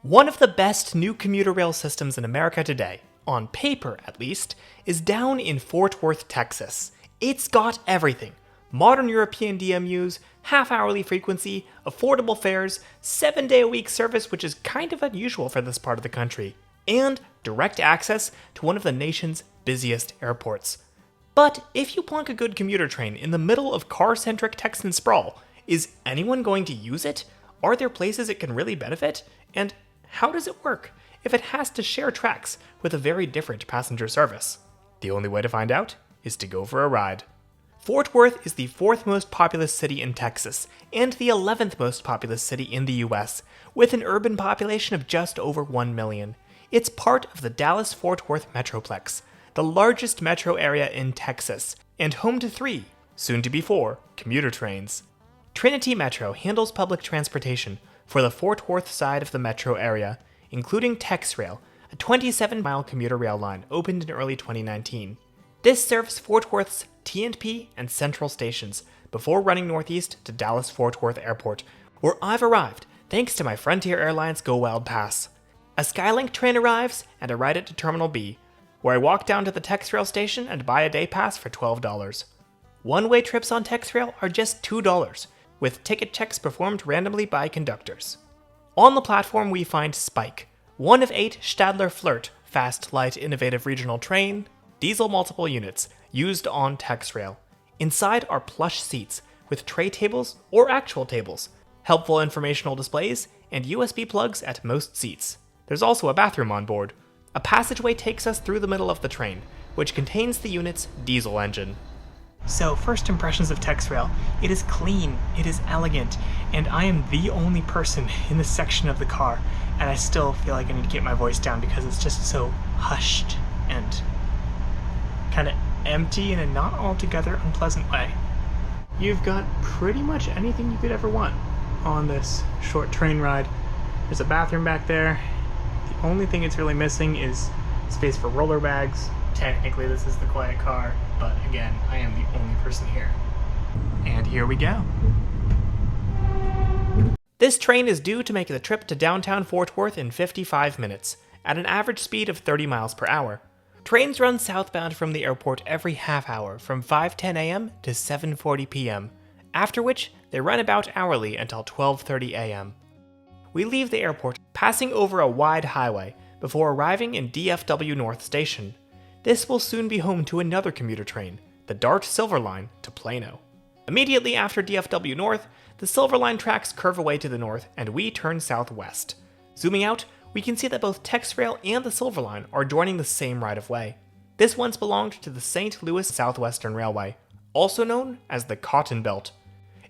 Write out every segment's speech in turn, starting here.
One of the best new commuter rail systems in America today, on paper at least, is down in Fort Worth, Texas. It's got everything. Modern European DMUs, half-hourly frequency, affordable fares, 7-day-a-week service, which is kind of unusual for this part of the country, and direct access to one of the nation's busiest airports. But if you plunk a good commuter train in the middle of car-centric Texan sprawl, is anyone going to use it? Are there places it can really benefit? And how does it work if it has to share tracks with a very different passenger service? The only way to find out is to go for a ride. Fort Worth is the 4th most populous city in Texas and the 11th most populous city in the US, with an urban population of just over 1 million. It's part of the Dallas-Fort Worth Metroplex, the largest metro area in Texas, and home to 3, soon to be 4, commuter trains. Trinity Metro handles public transportation for the Fort Worth side of the metro area, including TexRail, a 27-mile commuter rail line opened in early 2019. This serves Fort Worth's T&P and Central stations before running northeast to Dallas-Fort Worth Airport, where I've arrived thanks to my Frontier Airlines Go Wild Pass. A Skylink train arrives and I ride it to Terminal B, where I walk down to the TexRail station and buy a day pass for $12. One-way trips on TexRail are just $2, with ticket checks performed randomly by conductors. On the platform we find Spike, one of 8 Stadler Flirt fast, light, innovative regional train, diesel multiple units used on TexRail. Inside are plush seats with tray tables or actual tables, helpful informational displays, and USB plugs at most seats. There's also a bathroom on board. A passageway takes us through the middle of the train, which contains the unit's diesel engine. So, first impressions of TexRail. It is clean, it is elegant, and I am the only person in this section of the car, and I still feel like I need to get my voice down because it's just so hushed and kind of empty in a not altogether unpleasant way. You've got pretty much anything you could ever want on this short train ride. There's a bathroom back there. The only thing it's really missing is space for roller bags. Technically this is the quiet car, but again, I am the only person here. And here we go. This train is due to make the trip to downtown Fort Worth in 55 minutes, at an average speed of 30 miles per hour. Trains run southbound from the airport every half hour from 5:10 a.m. to 7:40 p.m., after which they run about hourly until 12:30 a.m. We leave the airport, passing over a wide highway, before arriving in DFW North Station. This will soon be home to another commuter train, the Dart Silver Line to Plano. Immediately after DFW North, the Silver Line tracks curve away to the north and we turn southwest. Zooming out, we can see that both TexRail and the Silver Line are joining the same right-of-way. This once belonged to the St. Louis Southwestern Railway, also known as the Cotton Belt.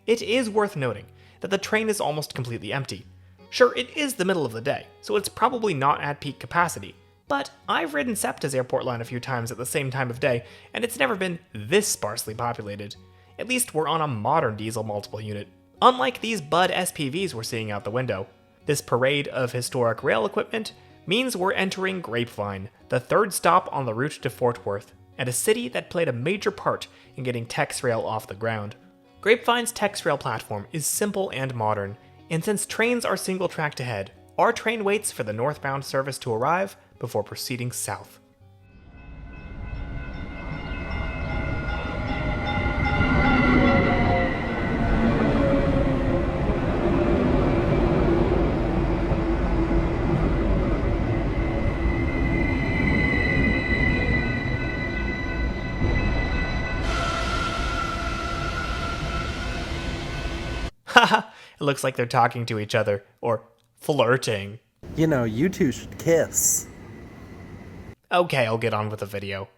It is worth noting that the train is almost completely empty. Sure, it is the middle of the day, so it's probably not at peak capacity, but I've ridden SEPTA's airport line a few times at the same time of day, and it's never been this sparsely populated. At least we're on a modern diesel multiple unit, unlike these Bud SPVs we're seeing out the window. This parade of historic rail equipment means we're entering Grapevine, the 3rd stop on the route to Fort Worth, and a city that played a major part in getting TexRail off the ground. Grapevine's TexRail platform is simple and modern, and since trains are single-tracked ahead, our train waits for the northbound service to arrive before proceeding south. Haha, it looks like they're talking to each other, or flirting. You know, you two should kiss. Okay, I'll get on with the video.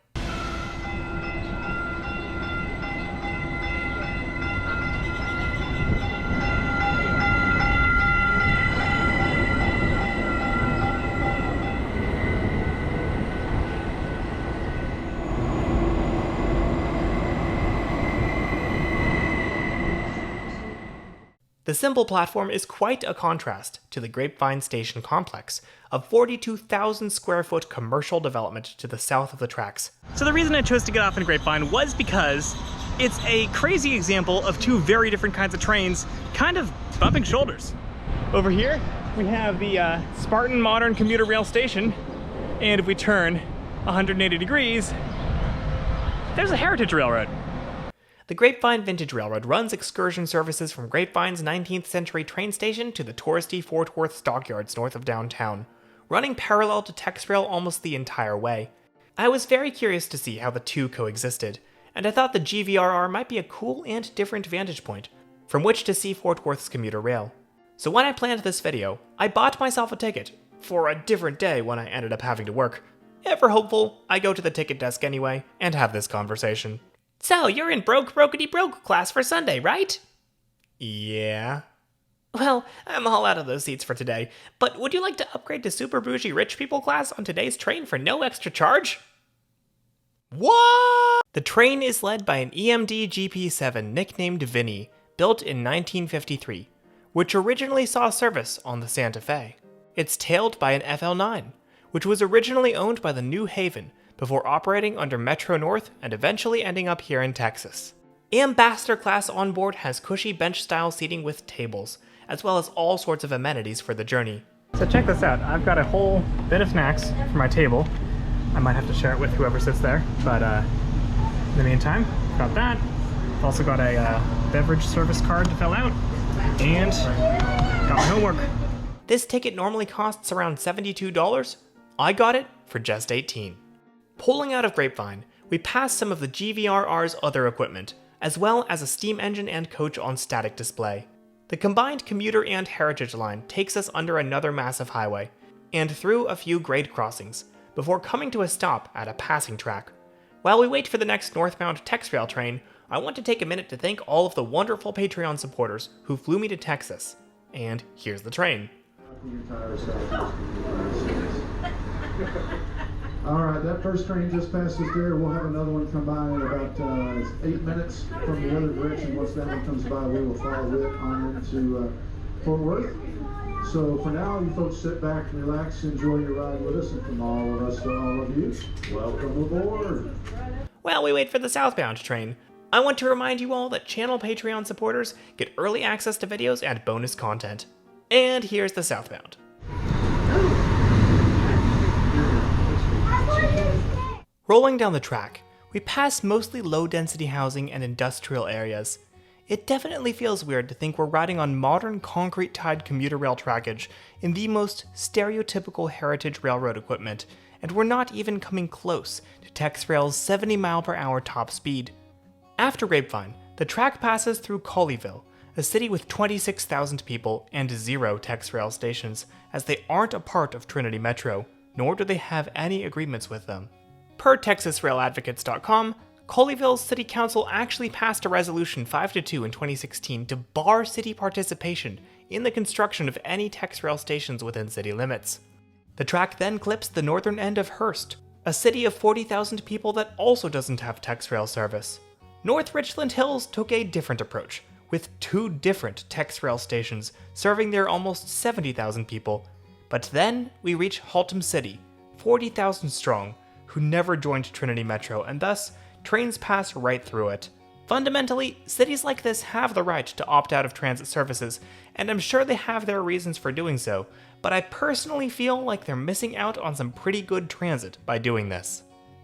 The simple platform is quite a contrast to the Grapevine Station complex, a 42,000 square foot commercial development to the south of the tracks. So the reason I chose to get off in Grapevine was because it's a crazy example of two very different kinds of trains kind of bumping shoulders. Over here, we have the Spartan Modern Commuter Rail Station, and if we turn 180 degrees, there's a Heritage Railroad. The Grapevine Vintage Railroad runs excursion services from Grapevine's 19th century train station to the touristy Fort Worth stockyards north of downtown, running parallel to TexRail almost the entire way. I was very curious to see how the two coexisted, and I thought the GVRR might be a cool and different vantage point from which to see Fort Worth's commuter rail. So when I planned this video, I bought myself a ticket for a different day when I ended up having to work. Ever hopeful, I go to the ticket desk anyway and have this conversation. So, you're in brokety-broke class for Sunday, right? Yeah. Well, I'm all out of those seats for today, but would you like to upgrade to super bougie rich people class on today's train for no extra charge? What? The train is led by an EMD GP7 nicknamed Vinny, built in 1953, which originally saw service on the Santa Fe. It's tailed by an FL9, which was originally owned by the New Haven before operating under Metro North and eventually ending up here in Texas. Ambassador class on board has cushy bench-style seating with tables, as well as all sorts of amenities for the journey. So check this out, I've got a whole bit of snacks for my table. I might have to share it with whoever sits there, but in the meantime, got that. I've also got a beverage service card to fill out, and got my homework. This ticket normally costs around $72. I got it for just $18. Pulling out of Grapevine, we pass some of the GVRR's other equipment, as well as a steam engine and coach on static display. The combined commuter and heritage line takes us under another massive highway, and through a few grade crossings, before coming to a stop at a passing track. While we wait for the next northbound TexRail train, I want to take a minute to thank all of the wonderful Patreon supporters who flew me to Texas. And here's the train. All right, that first train just passed us there. We'll have another one come by in about 8 minutes from the other direction. Once that one comes by, we will follow it on into Fort Worth. So for now, you folks sit back, relax, enjoy your ride with us, and from all of us to all of you, welcome aboard. While we wait for the southbound train, I want to remind you all that channel Patreon supporters get early access to videos and bonus content. And here's the southbound. Rolling down the track, we pass mostly low-density housing and industrial areas. It definitely feels weird to think we're riding on modern concrete-tied commuter rail trackage in the most stereotypical heritage railroad equipment, and we're not even coming close to TexRail's 70-mile-per-hour top speed. After Grapevine, the track passes through Colleyville, a city with 26,000 people and 0 TexRail stations, as they aren't a part of Trinity Metro, nor do they have any agreements with them. Per TexasRailAdvocates.com, Colleyville's City Council actually passed a resolution 5-2 in 2016 to bar city participation in the construction of any TexRail stations within city limits. The track then clips the northern end of Hearst, a city of 40,000 people that also doesn't have TexRail service. North Richland Hills took a different approach, with 2 different TexRail stations serving their almost 70,000 people. But then we reach Haltom City, 40,000 strong, who never joined Trinity Metro, and thus trains pass right through it. Fundamentally, cities like this have the right to opt out of transit services, and I'm sure they have their reasons for doing so, but I personally feel like they're missing out on some pretty good transit by doing this.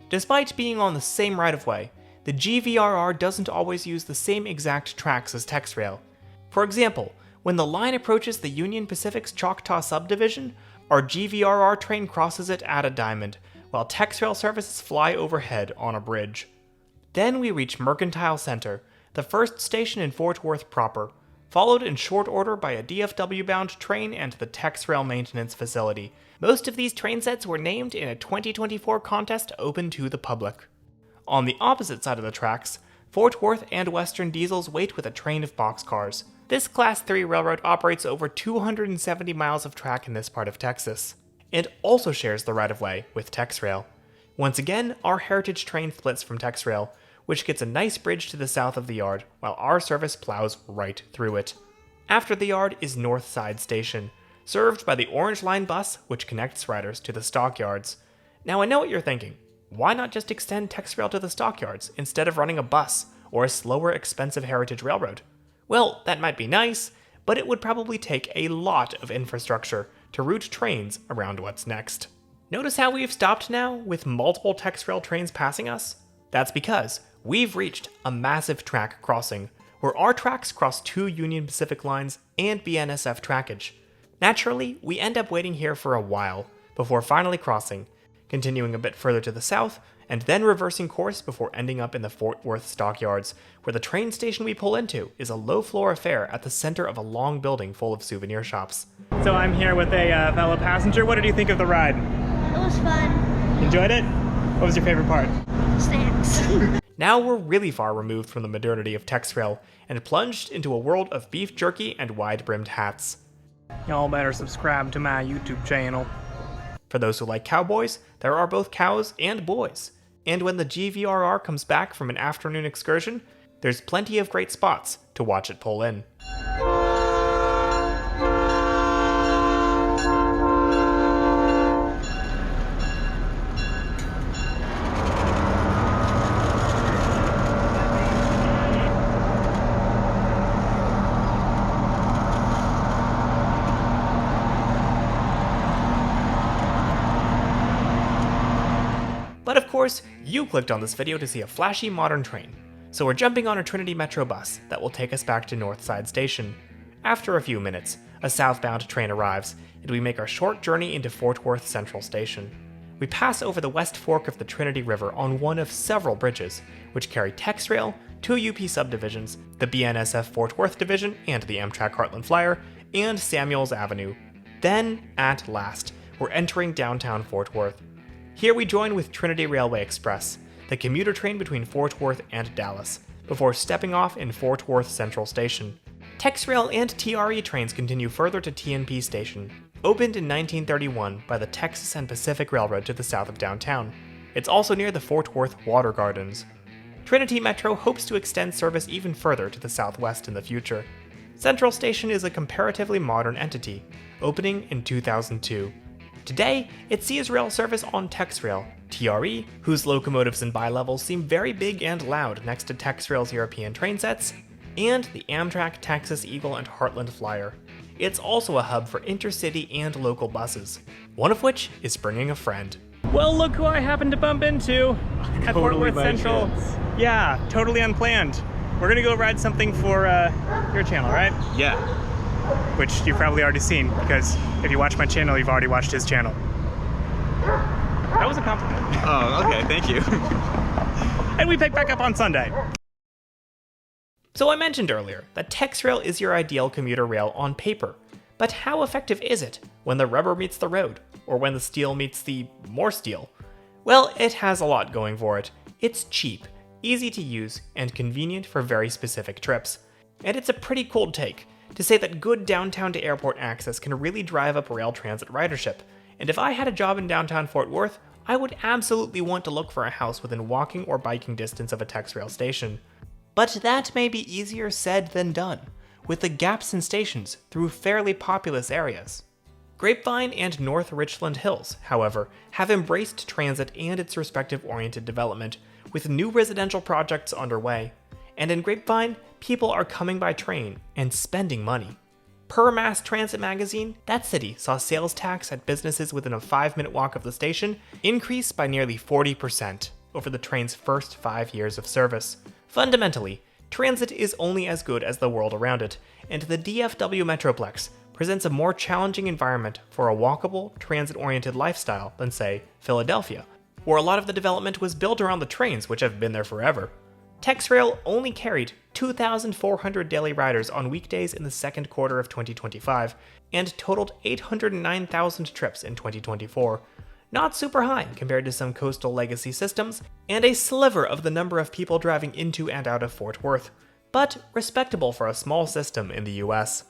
Despite being on the same right-of-way, the GVRR doesn't always use the same exact tracks as TexRail. For example, when the line approaches the Union Pacific's Choctaw subdivision, our GVRR train crosses it at a diamond, while TexRail services fly overhead on a bridge. Then we reach Mercantile Center, the first station in Fort Worth proper, followed in short order by a DFW-bound train and the TexRail maintenance facility. Most of these train sets were named in a 2024 contest open to the public. On the opposite side of the tracks, Fort Worth and Western Diesels wait with a train of boxcars. This Class 3 railroad operates over 270 miles of track in this part of Texas, and also shares the right-of-way with TexRail. Once again, our heritage train splits from TexRail, which gets a nice bridge to the south of the yard, while our service plows right through it. After the yard is North Side Station, served by the Orange Line bus, which connects riders to the stockyards. Now I know what you're thinking. Why not just extend TexRail to the stockyards instead of running a bus or a slower, expensive heritage railroad? Well, that might be nice, but it would probably take a lot of infrastructure to route trains around what's next. Notice how we've stopped now with multiple TexRail trains passing us? That's because we've reached a massive track crossing where our tracks cross 2 Union Pacific lines and BNSF trackage. Naturally, we end up waiting here for a while before finally crossing, continuing a bit further to the south, and then reversing course before ending up in the Fort Worth stockyards, where the train station we pull into is a low-floor affair at the center of a long building full of souvenir shops. So I'm here with a fellow passenger. What did you think of the ride? It was fun. Enjoyed it? What was your favorite part? Snacks. Now we're really far removed from the modernity of TexRail and plunged into a world of beef jerky and wide-brimmed hats. Y'all better subscribe to my YouTube channel. For those who like cowboys, there are both cows and boys. And when the GVRR comes back from an afternoon excursion, there's plenty of great spots to watch it pull in. But of course, you clicked on this video to see a flashy modern train, so we're jumping on a Trinity Metro bus that will take us back to Northside Station. After a few minutes, a southbound train arrives, and we make our short journey into Fort Worth Central Station. We pass over the West Fork of the Trinity River on one of several bridges, which carry TexRail, 2 UP subdivisions, the BNSF Fort Worth Division and the Amtrak Heartland Flyer, and Samuels Avenue. Then, at last, we're entering downtown Fort Worth. Here we join with Trinity Railway Express, the commuter train between Fort Worth and Dallas, before stepping off in Fort Worth Central Station. TexRail and TRE trains continue further to TNP Station, opened in 1931 by the Texas and Pacific Railroad to the south of downtown. It's also near the Fort Worth Water Gardens. Trinity Metro hopes to extend service even further to the southwest in the future. Central Station is a comparatively modern entity, opening in 2002. Today, it sees rail service on TexRail, TRE, whose locomotives and bi-levels seem very big and loud next to TexRail's European train sets, and the Amtrak Texas Eagle and Heartland Flyer. It's also a hub for intercity and local buses, one of which is bringing a friend. Well, look who I happened to bump into at Fort Worth Central. Yeah, totally unplanned. We're gonna go ride something for your channel, right? Yeah. Which you've probably already seen, because if you watch my channel, you've already watched his channel. That was a compliment. Oh, okay, thank you. And we pick back up on Sunday. So I mentioned earlier that TexRail is your ideal commuter rail on paper, but how effective is it when the rubber meets the road, or when the steel meets the more steel? Well, it has a lot going for it. It's cheap, easy to use, and convenient for very specific trips. And it's a pretty cool take to say that good downtown to airport access can really drive up rail transit ridership. And if I had a job in downtown Fort Worth, I would absolutely want to look for a house within walking or biking distance of a TexRail station. But that may be easier said than done, with the gaps in stations through fairly populous areas. Grapevine and North Richland Hills, however, have embraced transit and its respective oriented development, with new residential projects underway. And in Grapevine, people are coming by train and spending money. Per Mass Transit magazine, that city saw sales tax at businesses within a 5-minute walk of the station increase by nearly 40% over the train's first 5 years of service. Fundamentally, transit is only as good as the world around it, and the DFW Metroplex presents a more challenging environment for a walkable, transit-oriented lifestyle than, say, Philadelphia, where a lot of the development was built around the trains, which have been there forever. TexRail only carried 2,400 daily riders on weekdays in the second quarter of 2025, and totaled 809,000 trips in 2024. Not super high compared to some coastal legacy systems, and a sliver of the number of people driving into and out of Fort Worth, but respectable for a small system in the US.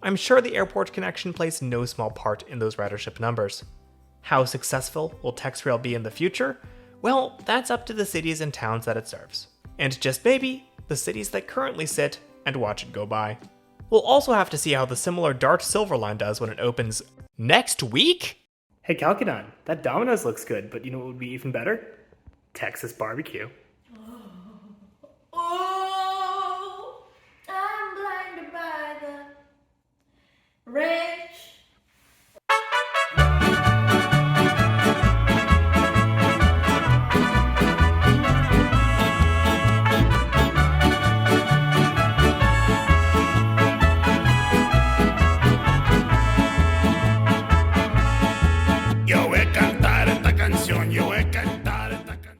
I'm sure the airport connection plays no small part in those ridership numbers. How successful will TexRail be in the future? Well, that's up to the cities and towns that it serves. And just maybe, the cities that currently sit and watch it go by. We'll also have to see how the similar Dart Silver Line does when it opens next week? Hey Calcadon, that Domino's looks good, but you know what would be even better? Texas barbecue. Oh, I'm blinded by the Red